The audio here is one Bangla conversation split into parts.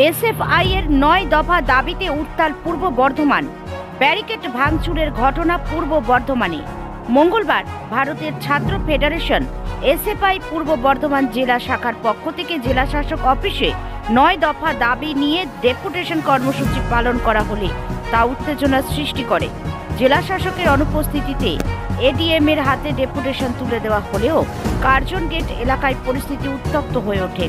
এসএফআই এর ৯ দফা দাবিতে উত্তাল পূর্ব বর্ধমান। ব্যারিকেড ভাঙচুরের ঘটনা পূর্ব বর্ধমানে। মঙ্গলবার ভারতের ছাত্র ফেডারেশন এসএফআই পূর্ব বর্ধমান জেলা শাখার পক্ষ থেকে জেলা শাসক অফিসে ৯ দফা দাবি নিয়ে ডেপুটেশন কর্মসূচি পালন করা হলে তা উত্তেজনা সৃষ্টি করে। জেলা শাসকের অনুপস্থিতিতে এডিএম এর হাতে ডেপুটেশন তুলে দেওয়া হলেও কার্জন গেট এলাকায় পরিস্থিতি উত্তপ্ত হয়ে ওঠে।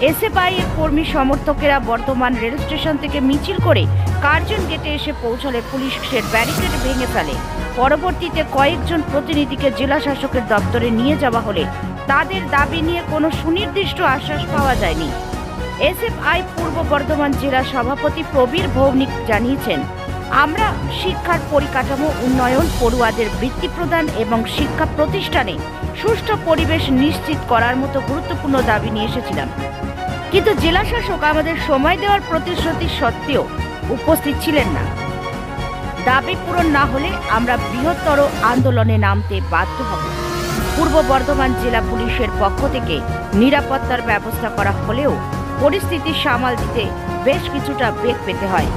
এসএফআই এর কর্মী সমর্থকেরা বর্ধমান রেল স্টেশন থেকে মিছিল করে কার্জন গেটে এসে পৌঁছালে পুলিশের ব্যারিকেড ভেঙে ফেলে। পরবর্তীতে কয়েকজন প্রতিনিধিকে জেলা শাসকের দপ্তরে নিয়ে যাওয়া হলে তাদের দাবি নিয়ে কোনো সুনির্দিষ্ট আশ্বাস পাওয়া যায়নি। এসএফআই পূর্ব বর্ধমান জেলা সভাপতি প্রবীর ভৌমিক জানিয়েছেন, আমরা শিক্ষার পরিকাঠামো উন্নয়ন, পড়ুয়াদের বৃত্তি প্রদান এবং শিক্ষা প্রতিষ্ঠানে সুষ্ঠু পরিবেশ নিশ্চিত করার মতো গুরুত্বপূর্ণ দাবি নিয়ে এসেছিলাম, কিন্তু জেলা শাসক আমাদের সময় দেওয়ার প্রতিশ্রুতি সত্ত্বেও উপস্থিত ছিলেন না। দাবি পূরণ না হলে আমরা বৃহত্তর আন্দোলনে নামতে বাধ্য হব। পূর্ব বর্ধমান জেলা পুলিশের পক্ষ থেকে নিরাপত্তার ব্যবস্থা করা হলেও পরিস্থিতি সামাল দিতে বেশ কিছুটা বেগ পেতে হয়।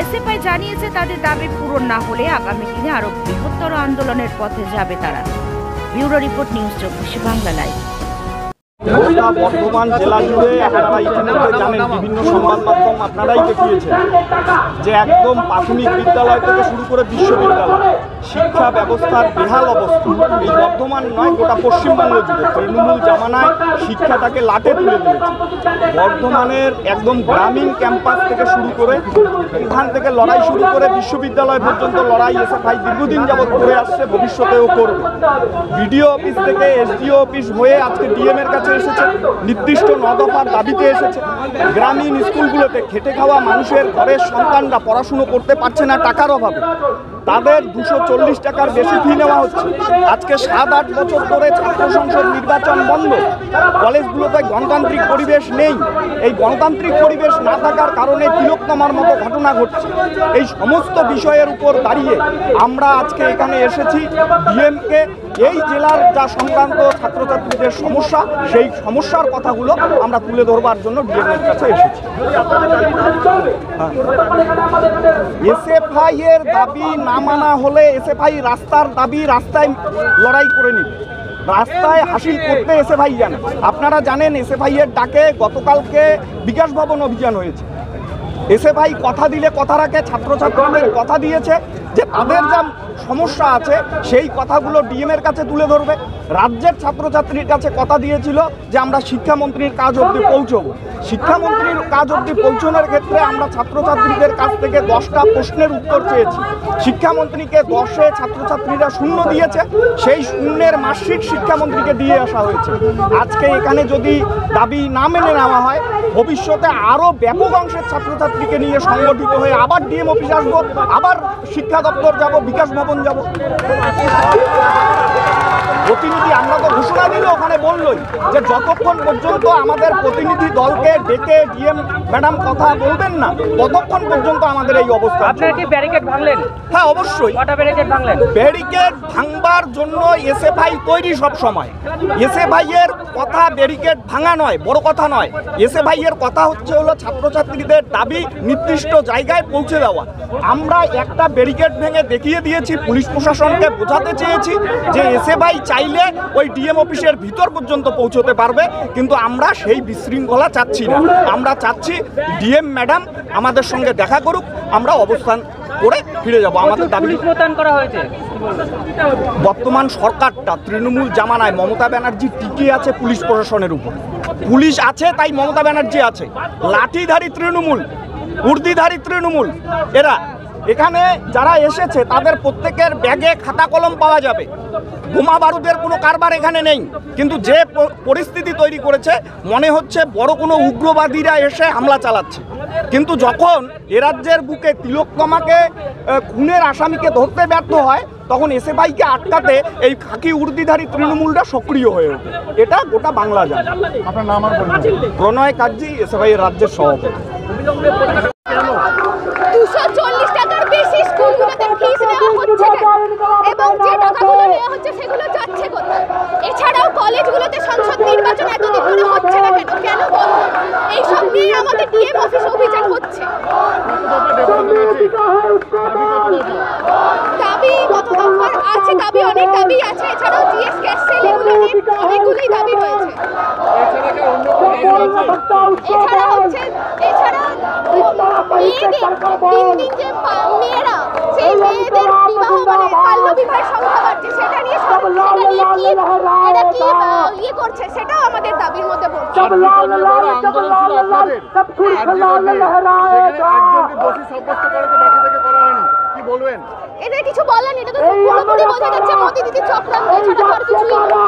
এসএফআই জানিয়েছে তাদের দাবি পূরণ না হলে আগামী দিনে আরো বৃহত্তর আন্দোলনের পথে যাবে তারা। Bureau report, news 24 Bangla live. Bardhaman জেলা জুড়ে আপনারা ইতিমধ্যে জানেন, বিভিন্ন সংবাদ মাধ্যম আপনারাই দেখিয়েছেন যে একদম প্রাথমিক বিদ্যালয় থেকে শুরু করে বিশ্ববিদ্যালয় শিক্ষা ব্যবস্থার বেহাল অবস্থা। এই বর্ধমান নয়, গোটা পশ্চিমবঙ্গ জুড়ে তৃণমূল জামানায় শিক্ষাটাকে লাটে তুলে দিয়েছে। বর্ধমানের একদম গ্রামীণ ক্যাম্পাস থেকে শুরু করে এখান থেকে লড়াই শুরু করে বিশ্ববিদ্যালয় পর্যন্ত লড়াই এসএফআই দীর্ঘদিন যাবৎ করে আসছে, ভবিষ্যতেও করবে। বিডিও অফিস থেকে এসডিও অফিস হয়ে আজকে ডিএম এর কাছে এসেছে, নির্দিষ্ট ৯ দফার দাবিতে এসেছে। গ্রামীণ স্কুলগুলোতে খেটে খাওয়া মানুষের ঘরের সন্তানরা পড়াশুনো করতে পারছে না টাকার অভাবে, তাদের 240 টাকার বেশি ফি নেওয়া হচ্ছে। আজকে 7-8 বছর ধরে ছাত্র সংসদ নির্বাচন বন্ধ, কলেজগুলোতে গণতান্ত্রিক পরিবেশ নেই। এই গণতান্ত্রিক পরিবেশ না থাকার কারণে তিলোত্তমার মতো ঘটনা ঘটছে। এই সমস্ত বিষয়ের উপর দাঁড়িয়ে আমরা আজকে এখানে এসেছি ডিএমকে এই জেলার যা সংক্রান্ত ছাত্রছাত্রীদের সমস্যা, সেই সমস্যার কথাগুলো আমরা তুলে ধরবার জন্য ডিএম এর কাছে এসেছি। এসএফআই এর দাবি না মানা হলে এসএফআই রাস্তার দাবি রাস্তায় লড়াই করে নিবে, রাস্তায় হাসিল করতে এসএফআই জানে। আপনারা জানেন এসএফআই এর ডাকে গতকালকে বিকাশ ভবন অভিযান হয়েছে। এসএফআই কথা দিলে কথা রাখে, ছাত্রছাত্রীদের কথা দিয়েছে যে তাদের যা সমস্যা আছে সেই কথাগুলো ডিএম এর কাছে তুলে ধরবে। রাজ্যের ছাত্রছাত্রীর কাছে কথা দিয়েছিল যে আমরা শিক্ষামন্ত্রীর কাজ অবধি পৌঁছবো। শিক্ষামন্ত্রীর কাজ অবধি পৌঁছানোর ক্ষেত্রে আমরা ছাত্রছাত্রীদের কাছ থেকে 10টা প্রশ্নের উত্তর চেয়েছি। শিক্ষামন্ত্রীকে 10-এ ছাত্রছাত্রীরা শূন্য দিয়েছে, সেই শূন্যের মার্কশিট শিক্ষামন্ত্রীকে দিয়ে আসা হয়েছে। আজকে এখানে যদি দাবি না মেনে নেওয়া হয়, ভবিষ্যতে আরও ব্যাপক অংশের ছাত্রছাত্রীকে নিয়ে সংগঠিত হয়ে আবার ডিএম অফিস আসবো, আবার শিক্ষা দপ্তর যাব, বিকাশ ভবন যাব। প্রতিনিধি আমরা তো ঘোষণা দিল, ওখানে বললই যে যতক্ষণ পর্যন্ত আমাদের প্রতিনিধি দলকে ডেকে ডিএম ম্যাডাম কথা বলবেন না, ততক্ষণ পর্যন্ত আমাদের এই অবস্থা। আপনারা কি ব্যারিকেড ভাঙলেন? হ্যাঁ, অবশ্যই। কটা ব্যারিকেড ভাঙলেন? ব্যারিকেড ভাঙবার জন্য এসএফআই তৈরি সব সময়। এসএফআই এর কথা ব্যারিকেড ভাঙা নয়, বড় কথা নয়। এসএফআই এর কথা হলো ছাত্রছাত্রীদের দাবি নির্দিষ্ট জায়গায় পৌঁছে দেওয়া। আমরা একটা ব্যারিকেড ভেঙে দেখিয়ে দিয়েছি, পুলিশ প্রশাসনকে বোঝাতে চেয়েছি যে এসএফআই চাইলে ওই ডিএম অফিসের ভিতর পর্যন্ত পৌঁছতে পারবে, কিন্তু আমরা সেই বিশৃঙ্খলা চাচ্ছি না। আমরা চাচ্ছি ডিএম ম্যাডাম আমাদের সঙ্গে দেখা করুক, আমরা অবস্থান করে ফিরে যাব। আমাদের দাবি করা হয়েছে। বর্তমান সরকারটা তৃণমূল জামানায় মমতা ব্যানার্জি টিকে আছে পুলিশ প্রশাসনের উপর। পুলিশ আছে তাই মমতা ব্যানার্জি আছে। লাঠিধারী তৃণমূল, উর্দিধারী তৃণমূল, এরা এখানে যারা এসেছে তাদের প্রত্যেকের ব্যাগে খাতা কলম পাওয়া যাবে। বোমা বারুদের কোনো কারবার এখানে নেই, কিন্তু যে পরিস্থিতি তৈরি করেছে মনে হচ্ছে বড় কোনো উগ্রবাদীরা এসে হামলা চালাচ্ছে। কিন্তু যখন এ রাজ্যের বুকে তিলোত্তমাকে খুনের আসামিকে ধরতে ব্যর্থ হয়, তখন এসএফআইকে আটকাতে এই খাকি উর্দিধারী তৃণমূলটা সক্রিয় হয়ে ওঠে। এটা গোটা বাংলা জানে। আপনার নাম? প্রণয় কাজী, এসএফআই এর রাজ্যের সভাপতি। 240 টাকার বেশি স্কুলগুলোতে ফিস নেওয়া হচ্ছে এবং যে টাকাগুলো নেওয়া হচ্ছে সেগুলো যাচ্ছে কোথায়? এছাড়াও কলেজগুলোতে সংসদ নির্বাচন এতদিন ধরে হচ্ছে না কেন? কেন বন্ধ? এই সব নিয়ে আমাদের ডিএম অফিস দাবি অনেক দাবি আছে, এছাড়াও জিএস গ্যাস সেল এগুলো নিয়ে অনেকগুলোই দাবি রয়েছে। এছাড়া মেয়েদের দিন দিন যে মেয়েরা সেই মেয়েদের বিবাহ মানে বাল্য বিবাহের সংখ্যা বাড়ছে, সেটা নিয়ে ইয়ে করছে, সেটাও আমাদের দাবির মধ্যে পড়ছে। এদের কিছু বলার নেই, এটা তো পুরোপুরি বোঝা যাচ্ছে মোদি দিদির চক্রান্ত, এছাড়া আর কিছুই না।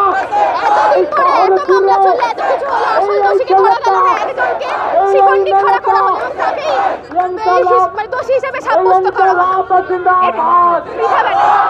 এতদিন ধরে এত মামলা চললে, এত কিছু হলো, আসল দোষীকে ধরা গেল না, একজনকে শিখণ্ডি খাড়া করা হলো এবং তাকেই দোষী হিসেবে সাব্যস্ত করা হলো। এটা বৃথা ব্যাপার।